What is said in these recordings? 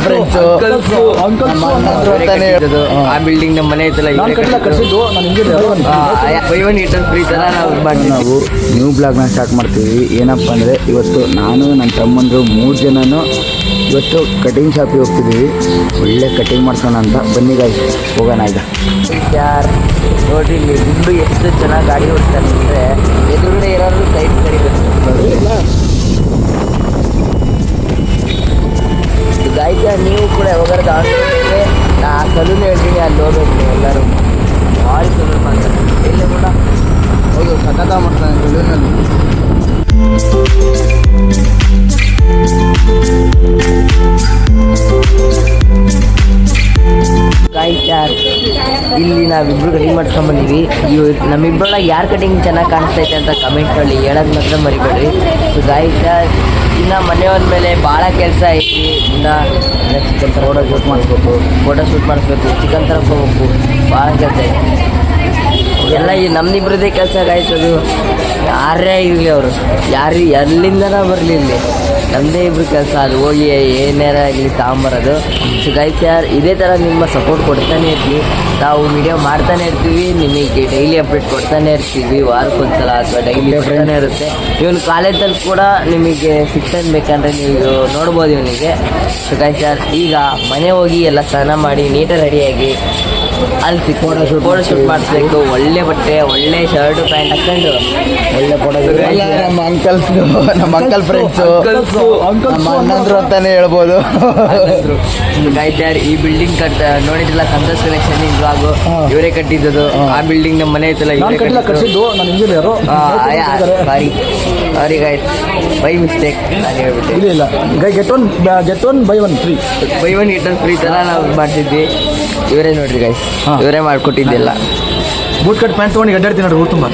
Friends ಆ building ನಮ್ಮ ಮನೆ ಐತಲ್ಲ ಬೈ ಒನ್ ಈಟರ್ ಫ್ರೀ ತರ ನಾವು ನ್ಯೂ ಬ್ಲಾಗ್ನ ಸ್ಟಾರ್ಟ್ ಮಾಡ್ತೀವಿ. ಏನಪ್ಪ ಅಂದರೆ ಇವತ್ತು ನಾನು ನನ್ನ ತಮ್ಮಂದರು 3 ಜನನು ಇವತ್ತು ಕಟಿಂಗ್ ಶಾಪಿಗೆ ಹೋಗ್ತಿದ್ದೀವಿ. ಒಳ್ಳೆ ಕಟಿಂಗ್ ಮಾಡ್ಸೋಣ ಅಂತ ಬನ್ನಿ ಗಾಯ್ಸ್, ಹೋಗೋಣ ಈಗ. ಯಾರು ನೋಡ್ರಿ ಇಲ್ಲಿ ಗುಂಡು ಎಷ್ಟು ಚೆನ್ನಾಗಿ ಗಾಡಿ ಓಡ್ತಾರೆ ಅಂದರೆ ಎದುರುಗಡೆ ಇರೋರು ಸೈಡ್ ಕರಿಬೇಕು. ಗಾಯ್ಸ ನೀವು ಕೂಡ ಯಾವಾಗಾರ ದಾವಣಗೆರೆ ನಾ ಸಲೂನ್ ಹೇಳ್ತೀನಿ, ಅಲ್ಲಿ ಹೋಗ್ಬೇಕು ನೀವು ಎಲ್ಲರೂ. ಭಾರಿ ಸಲೂನ್ ಮಾಡ್ತಾರೆ ಇಲ್ಲಿ ಕೂಡ. ಹೌದು, ಸಖತ ಮಾಡ್ತಾನೆ ಸಲೂನಲ್ಲಿ. ಇಲ್ಲಿ ನಾವಿಬ್ರು ಕಟಿಂಗ್ ಮಾಡ್ಸ್ಕೊಂಡ್ಬಂದೀವಿ. ನಮ್ಮಿಬ್ಬರೊಳಗೆ ಯಾರು ಕಟಿಂಗ್ ಚೆನ್ನಾಗಿ ಕಾಣಿಸ್ತೈತೆ ಅಂತ ಕಮೆಂಟ್ ಮಾಡಿ ಹೇಳೋದು ಮಾತ್ರ ಮರಿಬೇಡ್ರಿ. ಗಾಯ್ಸ್ ಇನ್ನು ಮನೆ ಮೇಲೆ ಭಾಳ ಕೆಲಸ ಐತಿ. ಇನ್ನು ಚಿಕನ್ ಫೋಟೋ ಶೂಟ್ ಮಾಡಿಸ್ಬೇಕು, ಚಿಕನ್ ತರಕ್ಕೆ ಹೋಗ್ಬೇಕು, ಭಾಳ ಕೆಲಸ ಐತಿ. ಎಲ್ಲ ಈ ನಮ್ಮಿಬ್ರದ್ದೇ ಕೆಲಸ ಗಾಯ್ಸೋದು. ಯಾರೇ ಇರಲಿ ಅವರು, ಎಲ್ಲಿಂದನ ಬರಲಿ ಇಲ್ಲಿ ನಮ್ಮದೇ ಇಬ್ರು ಕೆಲಸ. ಅದು ಹೋಗಿ ಏನಾರ ಇಲ್ಲಿ ತಗೊಂಬರೋದು. ಸೊ ಗೈಸ್ ಇದೇ ಥರ ನಿಮ್ಮ ಸಪೋರ್ಟ್ ಕೊಡ್ತಾನೆ ಇರ್ತೀವಿ. ನಾವು ವಿಡಿಯೋ ಮಾಡ್ತಾನೆ ಇರ್ತೀವಿ, ನಿಮಗೆ ಡೈಲಿ ಅಪ್ಡೇಟ್ ಕೊಡ್ತಾನೆ ಇರ್ತೀವಿ. ವಾರಕ್ಕೊಂದ್ಸಲ ಅಥವಾ ಡೈಲಿ ಕೊಡ್ತಾನೆ ಇರುತ್ತೆ. ಇವನು ಕಾಲೇಜಲ್ಲಿ ಕೂಡ ನಿಮಗೆ ಶಿಕ್ಷಣ ಬೇಕಂದರೆ ನೀವು ನೋಡ್ಬೋದು ಇವನಿಗೆ. ಸೊ ಗೈಸ್ ಈಗ ಮನೆ ಹೋಗಿ ಎಲ್ಲ ಸ್ನಾನ ಮಾಡಿ ನೀಟಾಗಿ ರೆಡಿಯಾಗಿ ಅಲ್ಲಿ ಫೋಟೋ ಶೂಟ್ ಮಾಡಿಸ್ಬೇಕು. ಒಳ್ಳೆ ಬಟ್ಟೆ, ಒಳ್ಳೆ ಶರ್ಟು ಪ್ಯಾಂಟ್ ಹಾಕೊಂಡು ಒಳ್ಳೆ ಫೋಟೋ. ನಮ್ಮ ಅಂಕಲ್ ಫ್ರೆಂಡ್ಸು, ನಮ್ಮ ಅಣ್ಣಂದ್ರು ಅಂತಾನೆ ಹೇಳ್ಬೋದು. ಗಾಯ್ತಾರ್ ಈ ಬಿಲ್ಡಿಂಗ್ ನೋಡಿದ್ರಲ್ಲ, ಸಂತೋಷ್ ಕಲೆಕ್ಷನ್ ಇವಾಗು ಇವರೇ ಕಟ್ಟಿದ್ದು. ಆ ಬಿಲ್ಡಿಂಗ್ ನಮ್ಮ ಮನೆ ಐತಲ್ಲ ಸಾರಿ ಗಾಯ್ಸ್, ಬೈ ಮಿಸ್ಟೇಕ್ ನಾನು ಹೇಳ್ಬಿಟ್ಟೆ. Get one buy one eater free ತರ ನಾವು ಮಾಡ್ತಿದ್ವಿ. ಇವರೇ ನೋಡ್ರಿ ಗಾಯ್ಸ್, ಇವರೇ ಮಾಡ್ಕೊಟ್ಟಿದ್ದೆಲ್ಲ. ಬೂಟ್ ಕಟ್ ಪ್ಯಾಂಟ್ ತೊಗೊಂಡು ಅಡ್ಡಾಡ್ತೀನಿ ನೋಡ್ರಿ ಊರು ತುಂಬ.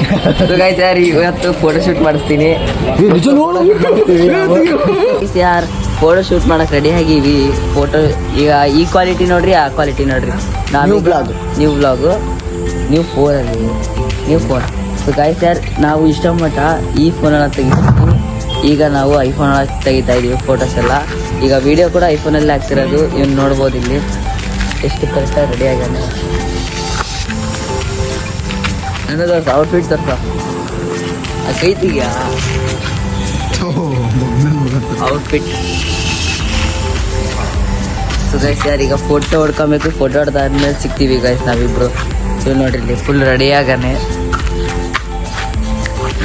ಗಾಯ್ಸ್ ಇವತ್ತು ಫೋಟೋ ಶೂಟ್ ಮಾಡಿಸ್ತೀನಿ. ಯಾರು ಫೋಟೋ ಶೂಟ್ ಮಾಡಕ್ಕೆ ರೆಡಿ ಆಗೀವಿ. ಫೋಟೋ ಈಗ ಈ ಕ್ವಾಲಿಟಿ ನೋಡ್ರಿ, ಆ ಕ್ವಾಲಿಟಿ ನೋಡ್ರಿ. New blog new phone. So guys ನಾವು ಇಷ್ಟ ಮಟ್ಟ ಈ ಫೋನನ್ನು ತೆಗಿತೀವಿ. ಈಗ ನಾವು ಐಫೋನ್ ತೆಗಿತಾ ಇದೀವಿ ಫೋಟೋಸ್ ಎಲ್ಲ. ಈಗ ವಿಡಿಯೋ ಕೂಡ ಐಫೋನಲ್ಲಿ ಆಗ್ತಿರೋದು. ಇವ್ನು ನೋಡ್ಬೋದು ಇಲ್ಲಿ ಎಷ್ಟು ಕರೆಕ್ಟಾಗಿ ರೆಡಿ ಆಗ್ಯಾನೆ. ನನ್ನದು ಔಟ್ಫಿಟ್ ತರ್ಸ ಕೈತಿಗ್ಯಾ ಔಟ್ಫಿಟ್. ಸೊ ಗೈಸ್ ಈಗ ಫೋಟೋ ಹೊಡ್ಕೊಬೇಕು. ಫೋಟೋ ಹೊಡೆದಾದ್ಮೇಲೆ ಸಿಗ್ತೀವಿ ಗೈಸ್ ನಾವಿಬ್ರು. ಇವ್ ನೋಡ್ರಿ ಇಲ್ಲಿ ಫುಲ್ ರೆಡಿ ಆಗಾನೆ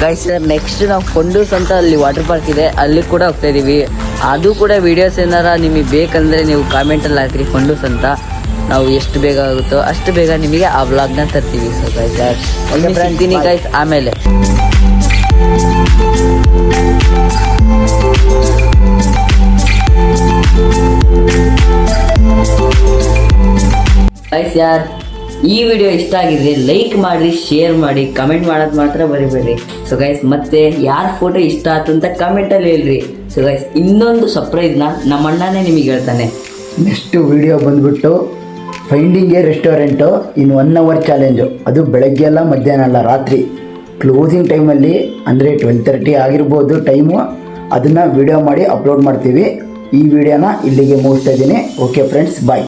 ಗೈಸ್. ನೆಕ್ಸ್ಟ್ ನಾವು ಫೊಂಡೂಸ್ ಅಂತ ಅಲ್ಲಿ ವಾಟರ್ ಪಾರ್ಕ್ ಇದೆ, ಅಲ್ಲಿ ಕೂಡ ಹೋಗ್ತಾ ಇದೀವಿ. ಅದು ಕೂಡ ವೀಡಿಯೋಸ್ ಏನಾರ ನಿಮಗೆ ಬೇಕಂದರೆ ನೀವು ಕಾಮೆಂಟಲ್ಲಿ ಹಾಕ್ರಿ ಫೊಂಡೂಸ್ ಅಂತ. ನಾವು ಎಷ್ಟು ಬೇಗ ಆಗುತ್ತೋ ಅಷ್ಟು ಬೇಗ ನಿಮಗೆ ಆ ವ್ಲಾಗ್ನ ತರ್ತೀವಿ. ಸೊ ಗೈಸ್ ಬರ್ತೀನಿ ಗೈಸ್. ಆಮೇಲೆ ಗೈಸ್ ಈ ವಿಡಿಯೋ ಇಷ್ಟ ಆಗಿದ್ರೆ ಲೈಕ್ ಮಾಡಿ, ಶೇರ್ ಮಾಡಿ, ಕಮೆಂಟ್ ಮಾಡೋದು ಮಾತ್ರ ಬರಿಬೇಡಿ. ಸೊ ಗೈಸ್ ಮತ್ತೆ ಯಾರ ಫೋಟೋ ಇಷ್ಟ ಆಯ್ತು ಅಂತ ಕಮೆಂಟಲ್ಲಿ ಹೇಳ್ರಿ. ಸೊ ಗೈಸ್ ಇನ್ನೊಂದು ಸರ್ಪ್ರೈಸ್ನ ನಮ್ಮ ಅಣ್ಣನೇ ನಿಮಗೆ ಹೇಳ್ತಾನೆ. ನೆಕ್ಸ್ಟ್ ವಿಡಿಯೋ ಬಂದ್ಬಿಟ್ಟು ಫೈಂಡಿಂಗ್ ರೆಸ್ಟೋರೆಂಟು ಇನ್ 1 hour ಚಾಲೆಂಜು. ಅದು ಬೆಳಗ್ಗೆ ಅಲ್ಲ, ಮಧ್ಯಾಹ್ನ ಅಲ್ಲ, ರಾತ್ರಿ ಕ್ಲೋಸಿಂಗ್ ಟೈಮಲ್ಲಿ ಅಂದರೆ 12:30 ಆಗಿರ್ಬೋದು ಟೈಮು. ಅದನ್ನು ವಿಡಿಯೋ ಮಾಡಿ ಅಪ್ಲೋಡ್ ಮಾಡ್ತೀವಿ. ಈ ವಿಡಿಯೋನ ಇಲ್ಲಿಗೆ ಮುಗಿಸ್ತಾ ಇದ್ದೀನಿ. ಓಕೆ ಫ್ರೆಂಡ್ಸ್, ಬಾಯ್.